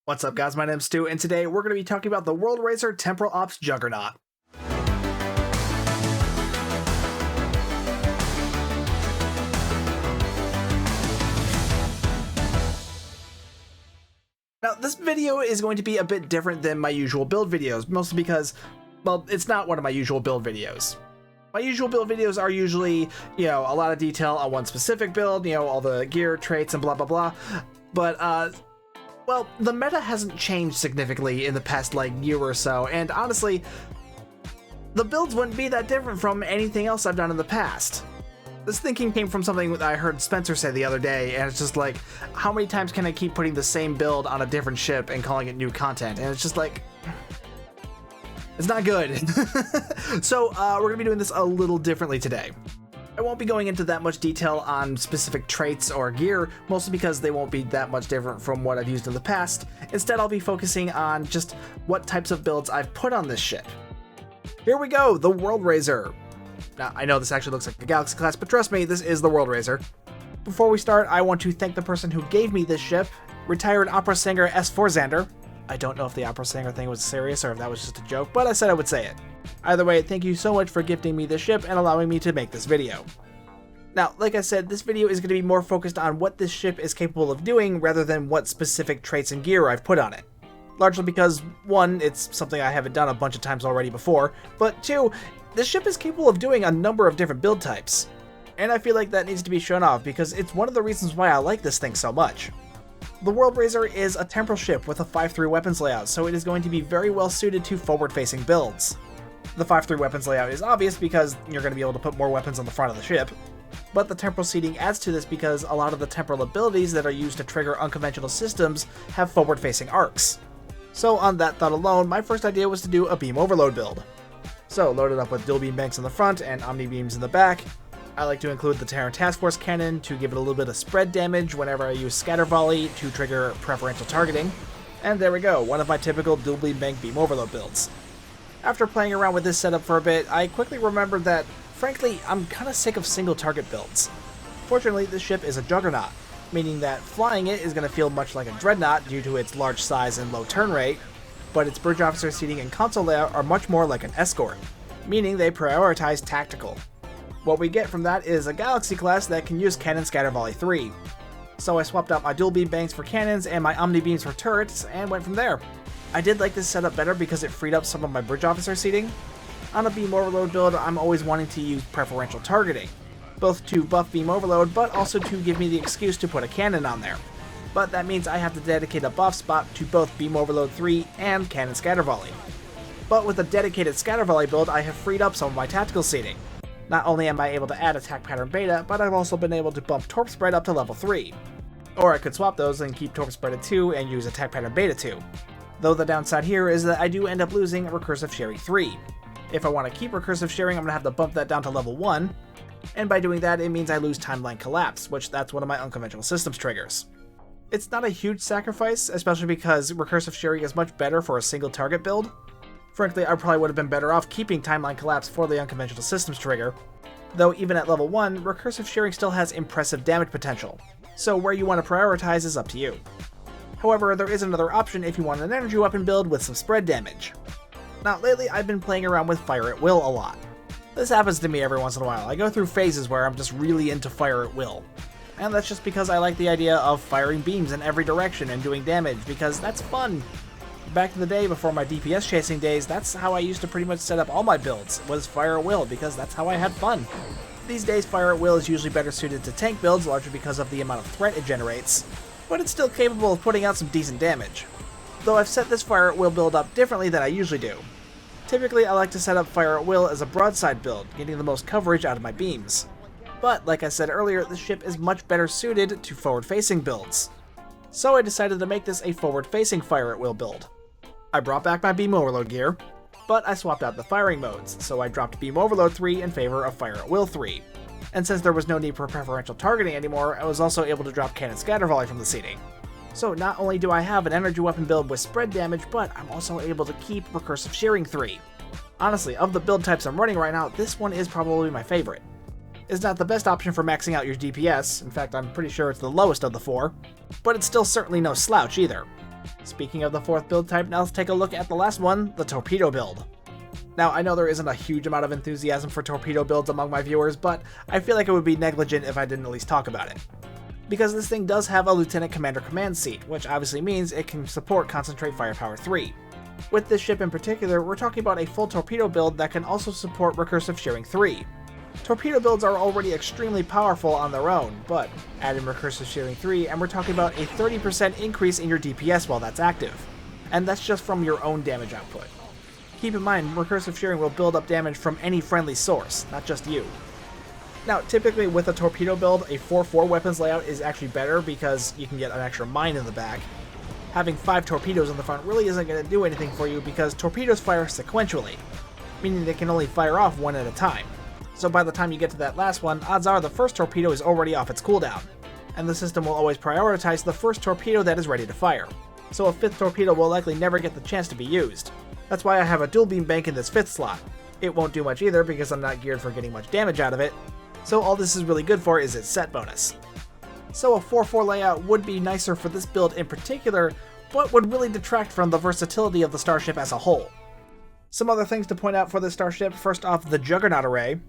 What's up, guys? My name's Stu, and today we're going to be talking about the World Razer Temporal Ops Juggernaut. Now, this video is going to be a bit different than my usual build videos, mostly because, well, it's not one of my usual build videos. My usual build videos are usually, a lot of detail on one specific build, all the gear, traits, and blah, blah, blah. But, well, the meta hasn't changed significantly in the past, year or so, and honestly, the builds wouldn't be that different from anything else I've done in the past. This thinking came from something that I heard Spencer say the other day, and it's just like, how many times can I keep putting the same build on a different ship and calling it new content? And it's just like, it's not good. So, we're gonna be doing this a little differently today. I won't be going into that much detail on specific traits or gear, mostly because they won't be that much different from what I've used in the past. Instead, I'll be focusing on just what types of builds I've put on this ship. Here we go, the World Razer. Now, I know this actually looks like a Galaxy class, but trust me, this is the World Razer. Before we start, I want to thank the person who gave me this ship, retired opera singer S4 Xander. I don't know if the opera singer thing was serious or if that was just a joke, but I said I would say it. Either way, thank you so much for gifting me this ship and allowing me to make this video. Now, like I said, this video is going to be more focused on what this ship is capable of doing rather than what specific traits and gear I've put on it. Largely because, one, it's something I haven't done a bunch of times already before, but two, this ship is capable of doing a number of different build types. And I feel like that needs to be shown off because it's one of the reasons why I like this thing so much. The World Razer is a temporal ship with a 5-3 weapons layout, so it is going to be very well suited to forward-facing builds. The 5-3 weapons layout is obvious because you're going to be able to put more weapons on the front of the ship, but the temporal seating adds to this because a lot of the temporal abilities that are used to trigger unconventional systems have forward-facing arcs. So on that thought alone, my first idea was to do a beam overload build. So loaded up with dual beam banks in the front and omni beams in the back. I like to include the Terran Task Force cannon to give it a little bit of spread damage whenever I use scatter volley to trigger preferential targeting. And there we go, one of my typical dual beam bank beam overload builds. After playing around with this setup for a bit, I quickly remembered that, frankly, I'm kinda sick of single target builds. Fortunately, this ship is a Juggernaut, meaning that flying it is going to feel much like a Dreadnought due to its large size and low turn rate, but its bridge officer seating and console layout are much more like an escort, meaning they prioritize tactical. What we get from that is a Galaxy class that can use Cannon Scatter Volley 3. So I swapped out my dual beam banks for cannons and my omni beams for turrets and went from there. I did like this setup better because it freed up some of my bridge officer seating. On a beam overload build, I'm always wanting to use preferential targeting, both to buff beam overload but also to give me the excuse to put a cannon on there. But that means I have to dedicate a buff spot to both beam overload 3 and cannon scatter volley. But with a dedicated scatter volley build, I have freed up some of my tactical seating. Not only am I able to add attack pattern beta, but I've also been able to bump torp spread up to level 3. Or I could swap those and keep torp spread at 2 and use attack pattern beta 2. Though the downside here is that I do end up losing recursive sharing 3. If I want to keep recursive sharing, I'm going to have to bump that down to level 1, and by doing that it means I lose timeline collapse, which that's one of my unconventional systems triggers. It's not a huge sacrifice, especially because recursive sharing is much better for a single target build. Frankly, I probably would have been better off keeping timeline collapse for the unconventional systems trigger, though even at level 1, recursive sharing still has impressive damage potential, so where you want to prioritize is up to you. However, there is another option if you want an energy weapon build with some spread damage. Now, lately I've been playing around with Fire at Will a lot. This happens to me every once in a while. I go through phases where I'm just really into Fire at Will. And that's just because I like the idea of firing beams in every direction and doing damage, because that's fun. Back in the day, before my DPS chasing days, that's how I used to pretty much set up all my builds, was Fire at Will, because that's how I had fun. These days, Fire at Will is usually better suited to tank builds, largely because of the amount of threat it generates, but it's still capable of putting out some decent damage. Though I've set this Fire at Will build up differently than I usually do. Typically, I like to set up Fire at Will as a broadside build, getting the most coverage out of my beams. But, like I said earlier, this ship is much better suited to forward-facing builds. So I decided to make this a forward-facing Fire at Will build. I brought back my beam overload gear, but I swapped out the firing modes, so I dropped beam overload 3 in favor of Fire at Will 3. And since there was no need for preferential targeting anymore, I was also able to drop cannon scatter volley from the seating. So not only do I have an energy weapon build with spread damage, but I'm also able to keep recursive shearing 3. Honestly, of the build types I'm running right now, this one is probably my favorite. It's not the best option for maxing out your DPS, in fact I'm pretty sure it's the lowest of the 4, but it's still certainly no slouch either. Speaking of the fourth build type, now let's take a look at the last one, the torpedo build. Now, I know there isn't a huge amount of enthusiasm for torpedo builds among my viewers, but I feel like it would be negligent if I didn't at least talk about it. Because this thing does have a Lieutenant Commander command seat, which obviously means it can support Concentrate Firepower 3. With this ship in particular, we're talking about a full torpedo build that can also support Recursive Shearing 3. Torpedo builds are already extremely powerful on their own, but add in Recursive Shearing 3 and we're talking about a 30% increase in your DPS while that's active. And that's just from your own damage output. Keep in mind, Recursive Shearing will build up damage from any friendly source, not just you. Now, typically with a torpedo build, a 4-4 weapons layout is actually better because you can get an extra mine in the back. Having 5 torpedoes in the front really isn't going to do anything for you because torpedoes fire sequentially, meaning they can only fire off one at a time. So by the time you get to that last one, odds are the first torpedo is already off its cooldown, and the system will always prioritize the first torpedo that is ready to fire. So a 5th torpedo will likely never get the chance to be used. That's why I have a dual beam bank in this 5th slot. It won't do much either because I'm not geared for getting much damage out of it, so all this is really good for is its set bonus. So a 4-4 layout would be nicer for this build in particular, but would really detract from the versatility of the starship as a whole. Some other things to point out for this starship, first off, the Juggernaut array.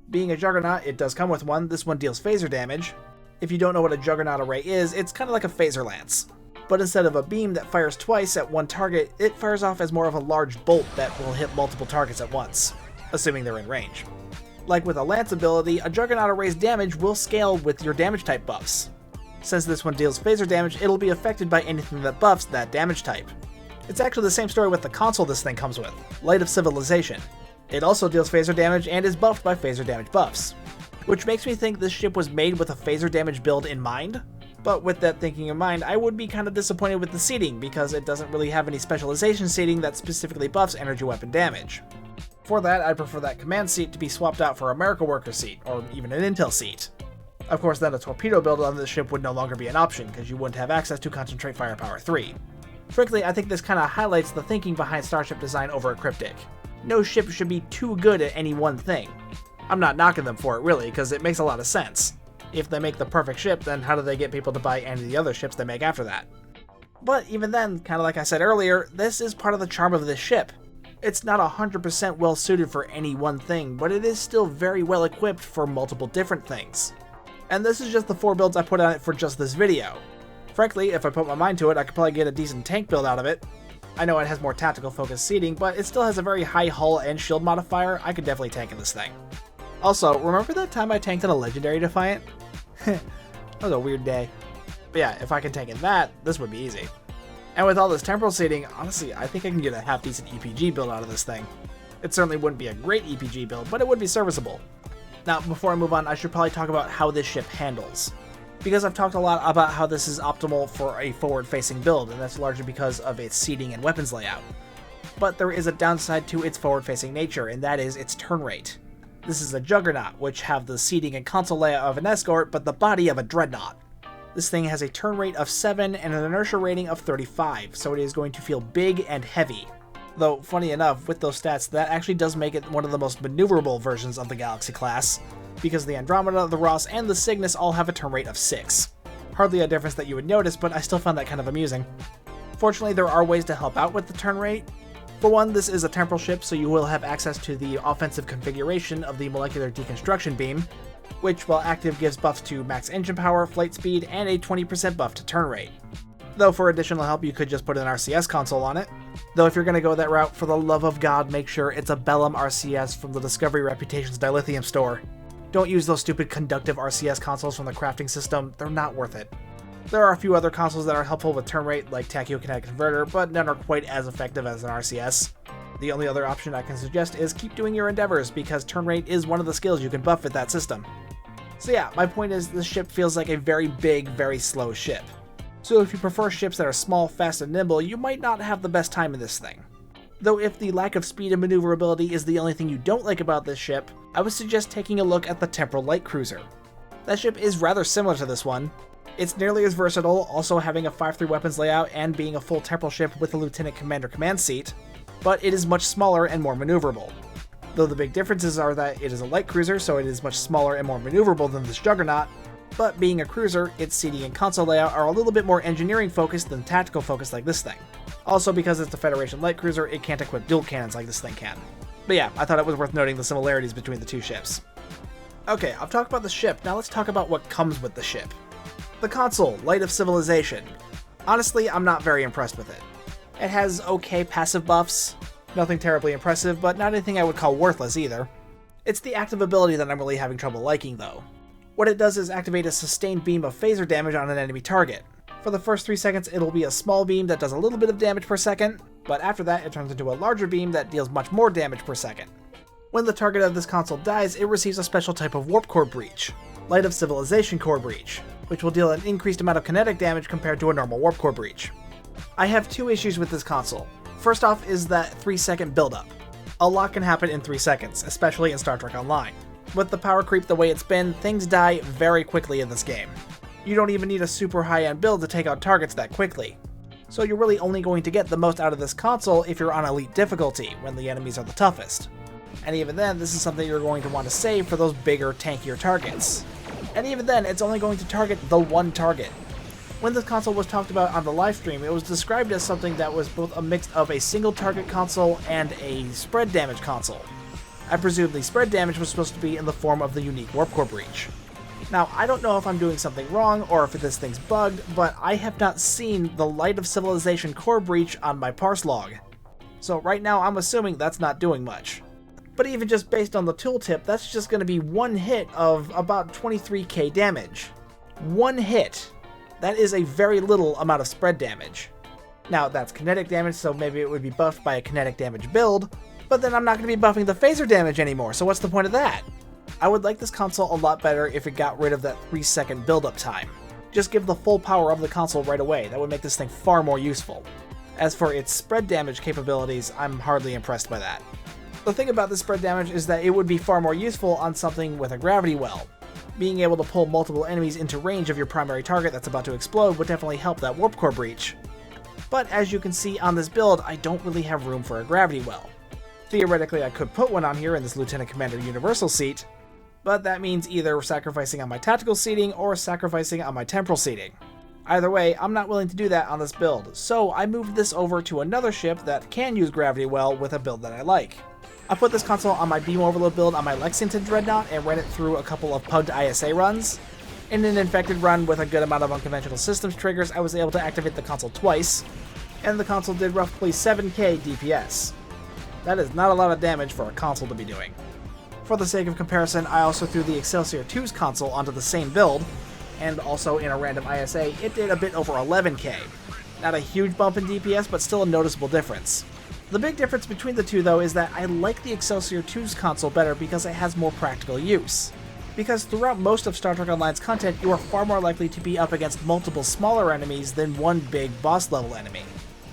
Being a Juggernaut, it does come with one. This one deals phaser damage. If you don't know what a Juggernaut array is, it's kind of like a phaser lance. But instead of a beam that fires twice at one target, it fires off as more of a large bolt that will hit multiple targets at once, assuming they're in range. Like with a lance ability, a Juggernaut array's damage will scale with your damage type buffs. Since this one deals phaser damage, it'll be affected by anything that buffs that damage type. It's actually the same story with the console this thing comes with, Light of Civilization. It also deals phaser damage and is buffed by phaser damage buffs, which makes me think this ship was made with a phaser damage build in mind. But with that thinking in mind, I would be kind of disappointed with the seating because it doesn't really have any specialization seating that specifically buffs energy weapon damage. For that, I'd prefer that command seat to be swapped out for a America Worker seat, or even an Intel seat. Of course, then a torpedo build on this ship would no longer be an option, because you wouldn't have access to Concentrate Firepower 3. Frankly, I think this kinda highlights the thinking behind starship design over a Cryptic. No ship should be too good at any one thing. I'm not knocking them for it really, because it makes a lot of sense. If they make the perfect ship, then how do they get people to buy any of the other ships they make after that? But even then, kinda like I said earlier, this is part of the charm of this ship. It's not 100% well suited for any one thing, but it is still very well equipped for multiple different things. And this is just the 4 builds I put on it for just this video. Frankly, if I put my mind to it, I could probably get a decent tank build out of it. I know it has more tactical focused seating, but it still has a very high hull and shield modifier. I could definitely tank in this thing. Also, remember that time I tanked in a Legendary Defiant? That was a weird day. But yeah, if I can tank in that, this would be easy. And with all this temporal seating, honestly, I think I can get a half-decent EPG build out of this thing. It certainly wouldn't be a great EPG build, but it would be serviceable. Now, before I move on, I should probably talk about how this ship handles. Because I've talked a lot about how this is optimal for a forward-facing build, and that's largely because of its seating and weapons layout. But there is a downside to its forward-facing nature, and that is its turn rate. This is a Juggernaut, which have the seating and console layout of an escort, but the body of a dreadnought. This thing has a turn rate of 7 and an inertia rating of 35, so it is going to feel big and heavy. Though, funny enough, with those stats, that actually does make it one of the most maneuverable versions of the Galaxy class, because the Andromeda, the Ross, and the Cygnus all have a turn rate of 6. Hardly a difference that you would notice, but I still found that kind of amusing. Fortunately, there are ways to help out with the turn rate. For one, this is a temporal ship, so you will have access to the offensive configuration of the molecular deconstruction beam, which while active gives buffs to max engine power, flight speed, and a 20% buff to turn rate. Though for additional help you could just put an RCS console on it. Though if you're going to go that route, for the love of God, make sure it's a Bellum RCS from the Discovery Reputations Dilithium store. Don't use those stupid conductive RCS consoles from the crafting system, they're not worth it. There are a few other consoles that are helpful with turn rate, like Tachyokinetic Converter, but none are quite as effective as an RCS. The only other option I can suggest is keep doing your endeavors, because turn rate is one of the skills you can buff with that system. So yeah, my point is this ship feels like a very big, very slow ship. So if you prefer ships that are small, fast, and nimble, you might not have the best time in this thing. Though if the lack of speed and maneuverability is the only thing you don't like about this ship, I would suggest taking a look at the Temporal Light Cruiser. That ship is rather similar to this one. It's nearly as versatile, also having a 5-3 weapons layout and being a full temporal ship with a Lieutenant Commander command seat, but it is much smaller and more maneuverable. Though the big differences are that it is a light cruiser, so it is much smaller and more maneuverable than this Juggernaut, but being a cruiser, its seating and console layout are a little bit more engineering focused than tactical focused like this thing. Also, because it's a Federation light cruiser, it can't equip dual cannons like this thing can. But yeah, I thought it was worth noting the similarities between the two ships. Okay, I've talked about the ship, now let's talk about what comes with the ship. The console, Light of Civilization. Honestly, I'm not very impressed with it. It has okay passive buffs, nothing terribly impressive, but not anything I would call worthless either. It's the active ability that I'm really having trouble liking though. What it does is activate a sustained beam of phaser damage on an enemy target. For the first 3 seconds it'll be a small beam that does a little bit of damage per second, but after that it turns into a larger beam that deals much more damage per second. When the target of this console dies, it receives a special type of warp core breach, Light of Civilization core breach, which will deal an increased amount of kinetic damage compared to a normal warp core breach. I have 2 issues with this console. First off is that 3-second buildup. A lot can happen in 3 seconds, especially in Star Trek Online. With the power creep the way it's been, things die very quickly in this game. You don't even need a super high-end build to take out targets that quickly. So you're really only going to get the most out of this console if you're on elite difficulty, when the enemies are the toughest. And even then, this is something you're going to want to save for those bigger, tankier targets. And even then, it's only going to target the one target. When this console was talked about on the livestream, it was described as something that was both a mix of a single target console and a spread damage console. I presume the spread damage was supposed to be in the form of the unique warp core breach. Now, I don't know if I'm doing something wrong or if this thing's bugged, but I have not seen the Light of Civilization core breach on my parse log. So right now I'm assuming that's not doing much. But even just based on the tooltip, that's just going to be one hit of about 23k damage. One hit! That is a very little amount of spread damage. Now, that's kinetic damage, so maybe it would be buffed by a kinetic damage build, but then I'm not going to be buffing the phaser damage anymore, so what's the point of that? I would like this console a lot better if it got rid of that 3-second build-up time. Just give the full power of the console right away, that would make this thing far more useful. As for its spread damage capabilities, I'm hardly impressed by that. The thing about the spread damage is that it would be far more useful on something with a gravity well. Being able to pull multiple enemies into range of your primary target that's about to explode would definitely help that warp core breach. But as you can see on this build, I don't really have room for a gravity well. Theoretically, I could put one on here in this Lieutenant Commander Universal seat, but that means either sacrificing on my tactical seating or sacrificing on my temporal seating. Either way, I'm not willing to do that on this build, so I moved this over to another ship that can use gravity well with a build that I like. I put this console on my beam overload build on my Lexington Dreadnought and ran it through a couple of pugged ISA runs. In an infected run with a good amount of unconventional systems triggers, I was able to activate the console twice, and the console did roughly 7k DPS. That is not a lot of damage for a console to be doing. For the sake of comparison, I also threw the Excelsior 2's console onto the same build, and also in a random ISA, it did a bit over 11k. Not a huge bump in DPS, but still a noticeable difference. The big difference between the two though is that I like the Excelsior 2's console better because it has more practical use. Because throughout most of Star Trek Online's content, you are far more likely to be up against multiple smaller enemies than one big boss level enemy.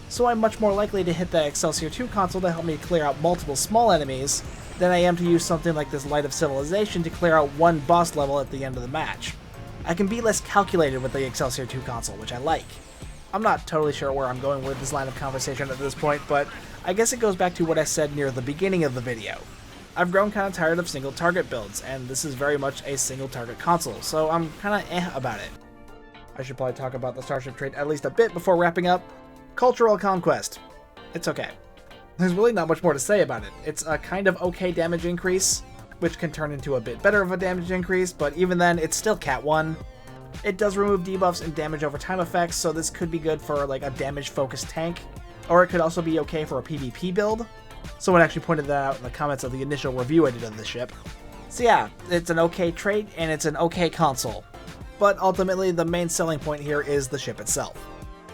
So I'm much more likely to hit that Excelsior 2 console to help me clear out multiple small enemies than I am to use something like this Light of Civilization to clear out one boss level at the end of the match. I can be less calculated with the Excelsior 2 console, which I like. I'm not totally sure where I'm going with this line of conversation at this point, but I guess it goes back to what I said near the beginning of the video. I've grown kind of tired of single target builds, and this is very much a single target console, so I'm kind of about it. I should probably talk about the Starship trait at least a bit before wrapping up. Cultural Conquest. It's okay. There's really not much more to say about it. It's a kind of okay damage increase, which can turn into a bit better of a damage increase, but even then, it's still Cat 1. It does remove debuffs and damage over time effects, so this could be good for like a damage-focused tank, or it could also be okay for a PvP build. Someone actually pointed that out in the comments of the initial review I did of the ship. So yeah, it's an okay trait, and it's an okay console. But ultimately, the main selling point here is the ship itself.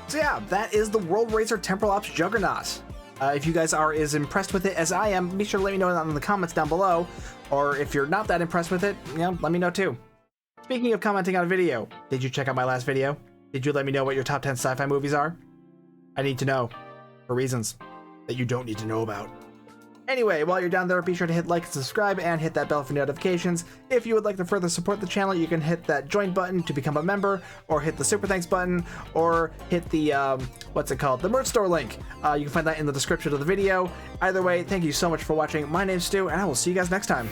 So yeah, that is the World Razer Temporal Ops Juggernaut. If you guys are as impressed with it as I am, be sure to let me know in the comments down below. Or if you're not that impressed with it, let me know too. Speaking of commenting on a video, did you check out my last video? Did you let me know what your top 10 sci-fi movies are? I need to know, for reasons that you don't need to know about. Anyway, while you're down there, be sure to hit like and subscribe and hit that bell for notifications. If you would like to further support the channel, you can hit that join button to become a member, or hit the super thanks button, or hit the, the merch store link. You can find that in the description of the video. Either way, thank you so much for watching. My name's Stu, and I will see you guys next time.